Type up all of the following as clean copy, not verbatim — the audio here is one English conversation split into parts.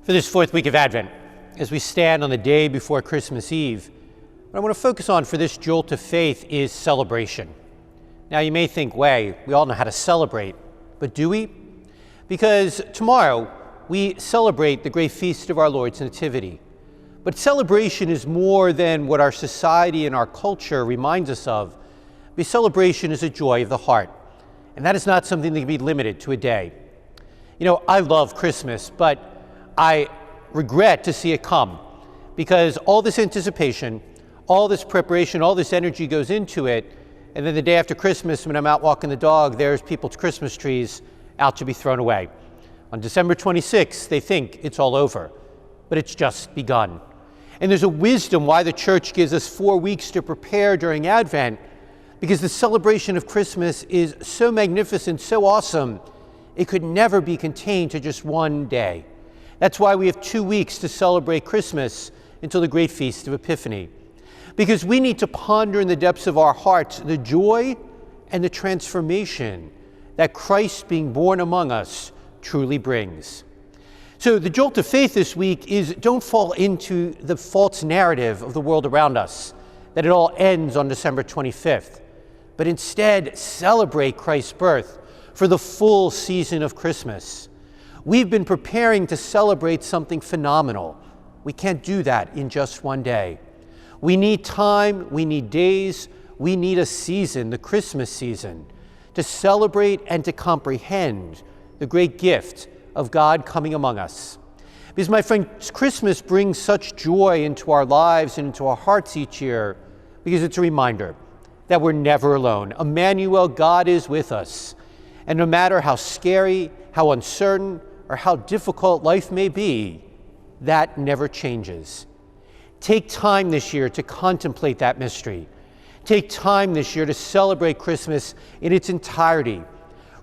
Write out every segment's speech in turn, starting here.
For this fourth week of Advent, as we stand on the day before Christmas Eve, what I want to focus on for this Jolt of Faith is celebration. Now you may think, we all know how to celebrate, but do we? Because tomorrow we celebrate the great feast of our Lord's Nativity. But celebration is more than what our society and our culture reminds us of. Because celebration is a joy of the heart, and that is not something that can be limited to a day. You know, I love Christmas, but I regret to see it come because all this anticipation, all this preparation, all this energy goes into it, and then the day after Christmas, when I'm out walking the dog, there's people's Christmas trees out to be thrown away. On December 26th, they think it's all over, but it's just begun. And there's a wisdom why the church gives us 4 weeks to prepare during Advent, because the celebration of Christmas is so magnificent, so awesome, it could never be contained to just one day. That's why we have 2 weeks to celebrate Christmas until the great feast of Epiphany. Because we need to ponder in the depths of our hearts the joy and the transformation that Christ being born among us truly brings. So the Jolt of Faith this week is don't fall into the false narrative of the world around us, that it all ends on December 25th, but instead celebrate Christ's birth for the full season of Christmas. We've been preparing to celebrate something phenomenal. We can't do that in just one day. We need time, we need days, we need a season, the Christmas season, to celebrate and to comprehend the great gift of God coming among us. Because my friends, Christmas brings such joy into our lives and into our hearts each year because it's a reminder that we're never alone. Emmanuel, God is with us. And no matter how scary, how uncertain, or how difficult life may be, that never changes. Take time this year to contemplate that mystery. Take time this year to celebrate Christmas in its entirety.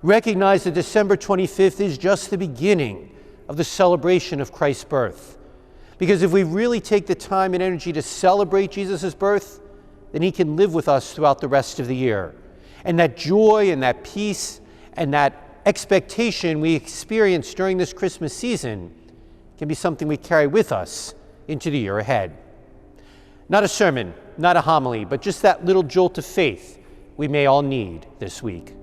Recognize that December 25th is just the beginning of the celebration of Christ's birth. Because if we really take the time and energy to celebrate Jesus' birth, then he can live with us throughout the rest of the year. And that joy and that peace and that expectation we experience during this Christmas season can be something we carry with us into the year ahead. Not a sermon, not a homily, but just that little jolt of faith we may all need this week.